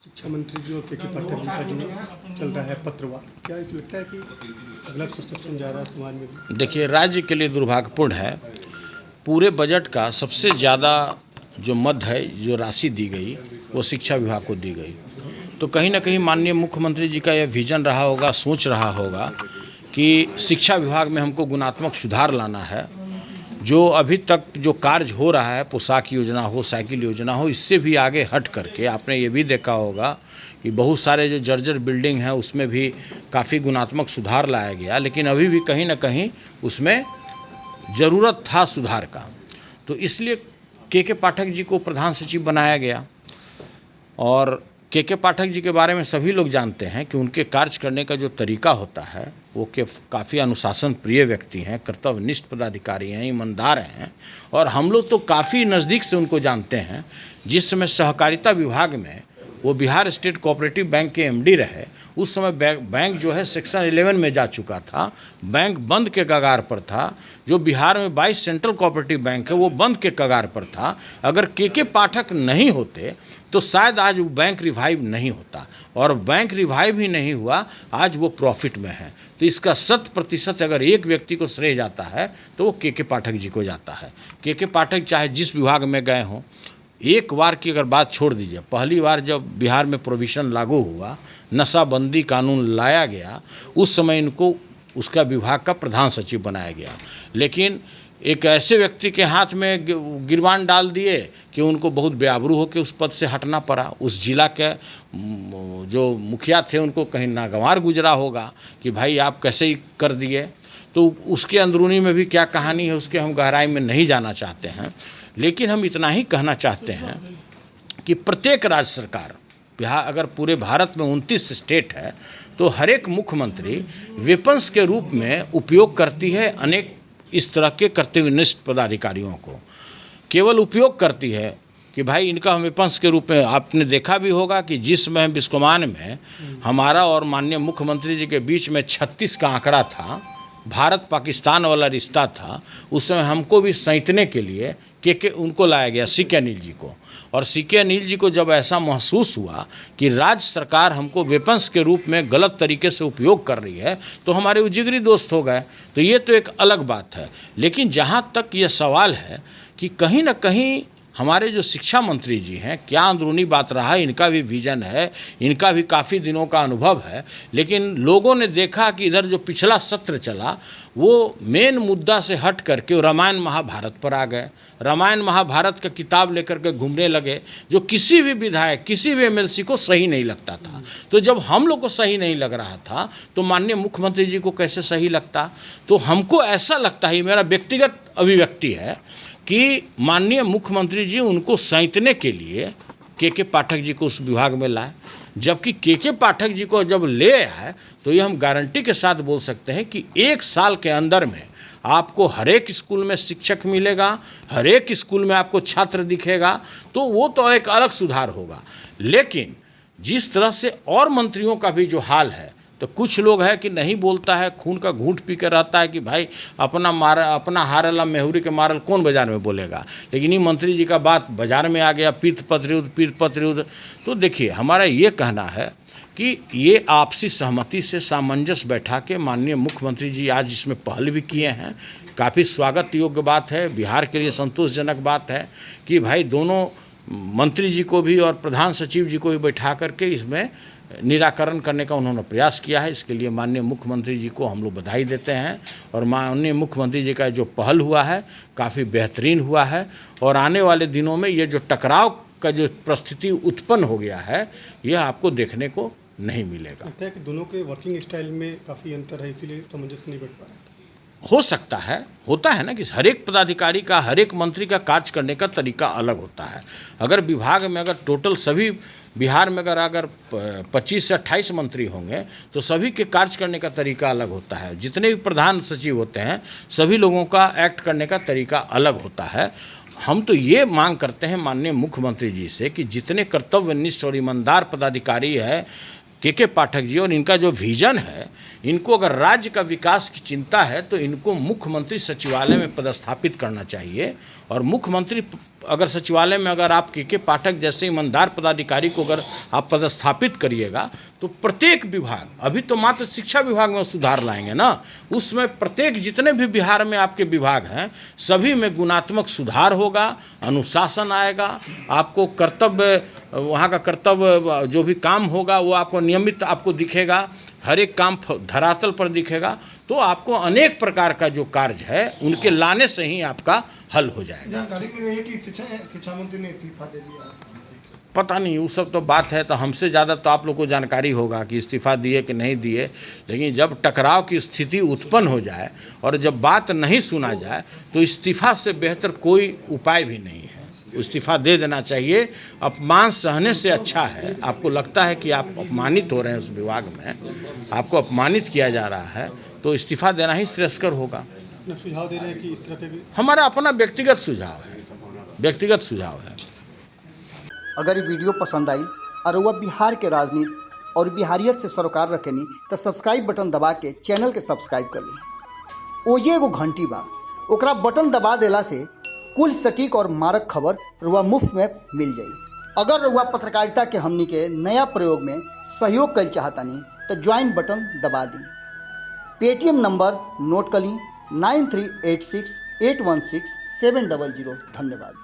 शिक्षा मंत्री जो के पाठक जी का जो चल रहा है पत्रवार, क्या इसे लगता है कि गलत परसेप्शन जा रहा है समाज में भी? देखिए, राज्य के लिए दुर्भाग्यपूर्ण है। पूरे बजट का सबसे ज़्यादा जो मद है, जो राशि दी गई, वो शिक्षा विभाग को दी गई। तो कहीं ना कहीं माननीय मुख्यमंत्री जी का यह विजन रहा होगा, सोच रहा होगा कि शिक्षा विभाग में हमको गुणात्मक सुधार लाना है। जो अभी तक जो कार्य हो रहा है, पोशाक योजना हो, साइकिल योजना हो, इससे भी आगे हट करके आपने ये भी देखा होगा कि बहुत सारे जो जर्जर बिल्डिंग हैं उसमें भी काफ़ी गुणात्मक सुधार लाया गया, लेकिन अभी भी कहीं ना कहीं उसमें ज़रूरत था सुधार का। तो इसलिए के पाठक जी को प्रधान सचिव बनाया गया। और के पाठक जी के बारे में सभी लोग जानते हैं कि उनके कार्य करने का जो तरीका होता है वो काफ़ी अनुशासन प्रिय व्यक्ति हैं, कर्तव्यनिष्ठ पदाधिकारी हैं, ईमानदार हैं। और हम लोग तो काफ़ी नज़दीक से उनको जानते हैं। जिस समय सहकारिता विभाग में वो बिहार स्टेट कोऑपरेटिव बैंक के एमडी रहे, उस समय बैंक जो है सेक्शन 11 में जा चुका था, बैंक बंद के कगार पर था। जो बिहार में 22 सेंट्रल कोऑपरेटिव बैंक है वो बंद के कगार पर था। अगर के पाठक नहीं होते तो शायद आज वो बैंक रिवाइव नहीं होता, और बैंक रिवाइव ही नहीं हुआ, आज वो प्रॉफिट में है। तो इसका 100% अगर एक व्यक्ति को श्रेय जाता है तो वो के पाठक जी को जाता है। के पाठक चाहे जिस विभाग में गए हों, एक बार की अगर बात छोड़ दीजिए, पहली बार जब बिहार में प्रोविज़न लागू हुआ, नशाबंदी कानून लाया गया, उस समय इनको उसका विभाग का प्रधान सचिव बनाया गया। लेकिन एक ऐसे व्यक्ति के हाथ में गिरबान डाल दिए कि उनको बहुत बेआबरू होकर उस पद से हटना पड़ा। उस जिला के जो मुखिया थे उनको कहीं नागवार गुजरा होगा कि भाई आप कैसे ही कर दिए। तो उसके अंदरूनी में भी क्या कहानी है उसके हम गहराई में नहीं जाना चाहते हैं। लेकिन हम इतना ही कहना चाहते हैं कि प्रत्येक राज्य सरकार, बिहार अगर पूरे भारत में 29 स्टेट है तो हर एक मुख्यमंत्री वेपन्स के रूप में उपयोग करती है अनेक इस तरह के कर्तव्यनिष्ठ पदाधिकारियों को। केवल उपयोग करती है कि भाई इनका हम वेपन्स के रूप में। आपने देखा भी होगा कि जिस समय बिस्कोमान में हमारा और माननीय मुख्यमंत्री जी के बीच में 36 का आंकड़ा था, भारत पाकिस्तान वाला रिश्ता था, उस समय हमको भी सैंतने के लिए के उनको लाया गया, सीके अनिल जी को। और सीके अनिल जी को जब ऐसा महसूस हुआ कि राज्य सरकार हमको वेपन्स के रूप में गलत तरीके से उपयोग कर रही है, तो हमारे वो जिगरी दोस्त हो गए। तो ये तो एक अलग बात है। लेकिन जहाँ तक ये सवाल है कि कहीं ना कहीं हमारे जो शिक्षा मंत्री जी हैं, क्या अंदरूनी बात रहा है, इनका भी विजन है, इनका भी काफ़ी दिनों का अनुभव है। लेकिन लोगों ने देखा कि इधर जो पिछला सत्र चला वो मेन मुद्दा से हट करके रामायण महाभारत पर आ गए। रामायण महाभारत का किताब लेकर के घूमने लगे, जो किसी भी विधायक, किसी भी एमएलसी को सही नहीं लगता था। तो जब हम लोग को सही नहीं लग रहा था तो माननीय मुख्यमंत्री जी को कैसे सही लगता। तो हमको ऐसा लगता है, मेरा व्यक्तिगत अभिव्यक्ति है कि माननीय मुख्यमंत्री जी उनको सैंतने के लिए के पाठक जी को उस विभाग में लाए। जबकि के पाठक जी को जब ले आए तो ये हम गारंटी के साथ बोल सकते हैं कि 1 साल के अंदर में आपको हर एक स्कूल में शिक्षक मिलेगा, हर एक स्कूल में आपको छात्र दिखेगा। तो वो तो एक अलग सुधार होगा। लेकिन जिस तरह से और मंत्रियों का भी जो हाल है, तो कुछ लोग है कि नहीं बोलता है, खून का घूंट पी कर रहता है कि भाई अपना हारला मेहुरी के मारल कौन बाजार में बोलेगा। लेकिन ये मंत्री जी का बात बाजार में आ गया, पीत पत्र युद्ध। तो देखिए, हमारा ये कहना है कि ये आपसी सहमति से सामंजस्य बैठा के माननीय मुख्यमंत्री जी आज इसमें पहल भी किए हैं। काफ़ी स्वागत योग्य बात है, बिहार के लिए संतोषजनक बात है कि भाई दोनों मंत्री जी को भी और प्रधान सचिव जी को भी बैठा करके इसमें निराकरण करने का उन्होंने प्रयास किया है। इसके लिए माननीय मुख्यमंत्री जी को हम लोग बधाई देते हैं। और माननीय मुख्यमंत्री जी का जो पहल हुआ है काफ़ी बेहतरीन हुआ है। और आने वाले दिनों में ये जो टकराव का जो परिस्थिति उत्पन्न हो गया है, यह आपको देखने को नहीं मिलेगा। लगता है कि दोनों के वर्किंग स्टाइल में काफ़ी अंतर है, इसीलिए सामंजस्य नहीं बैठ पा रहा। हो सकता है, होता है ना कि हर एक पदाधिकारी का, हर एक मंत्री का कार्य करने का तरीका अलग होता है। अगर विभाग में अगर टोटल सभी बिहार में अगर 25 से 28 मंत्री होंगे तो सभी के कार्य करने का तरीका अलग होता है। जितने भी प्रधान सचिव होते हैं सभी लोगों का एक्ट करने का तरीका अलग होता है। हम तो ये मांग करते हैं माननीय मुख्यमंत्री जी से कि जितने कर्तव्यनिष्ठ और ईमानदार पदाधिकारी है के पाठक जी, और इनका जो विजन है, इनको अगर राज्य का विकास की चिंता है तो इनको मुख्यमंत्री सचिवालय में पदस्थापित करना चाहिए और मुख्यमंत्री अगर सचिवालय में अगर आप के पाठक जैसे ईमानदार पदाधिकारी को अगर आप पदस्थापित करिएगा तो प्रत्येक विभाग, अभी तो मात्र शिक्षा विभाग में सुधार लाएंगे ना, उसमें प्रत्येक जितने भी बिहार में आपके विभाग हैं सभी में गुणात्मक सुधार होगा, अनुशासन आएगा, आपको कर्तव्य, वहाँ का कर्तव्य जो भी काम होगा वो आपको नियमित आपको दिखेगा, हर एक काम धरातल पर दिखेगा, तो आपको अनेक प्रकार का जो कार्य है उनके लाने से ही आपका हल हो जाएगा। जानकारी मिल रही है कि शिक्षा मंत्री ने इस्तीफा दे दिया। पता नहीं, वो सब तो बात है, तो हमसे ज़्यादा तो आप लोग को जानकारी होगा कि इस्तीफा दिए कि नहीं दिए, लेकिन जब टकराव की स्थिति उत्पन्न हो जाए और जब बात नहीं सुना जाए तो इस्तीफा से बेहतर कोई उपाय भी नहीं है। इस्तीफा दे देना चाहिए। अपमान सहने से अच्छा है, आपको लगता है कि आप अपमानित हो रहे हैं उस विभाग में, आपको अपमानित किया जा रहा है, तो इस्तीफा देना ही श्रेयस्कर होगा। सुझाव दे रहे हैं कि इस तरह के, हमारा अपना व्यक्तिगत सुझाव है, व्यक्तिगत सुझाव है। अगर ये वीडियो पसंद आई और वह बिहार के राजनीति और बिहारियत से सरोकार रखेनी तो सब्सक्राइब बटन दबा के चैनल के सब्सक्राइब कर ली। ओजे एगो घंटी बा, ओकरा बटन दबा देला से कुल सटीक और मारक खबर रुआ मुफ्त में मिल जाई। अगर रुआ पत्रकारिता के हमनी के नया प्रयोग में सहयोग कर चाहतानी तो ज्वाइन बटन दबा दी। पेटीएम नंबर नोट कर ली 9386816700। धन्यवाद।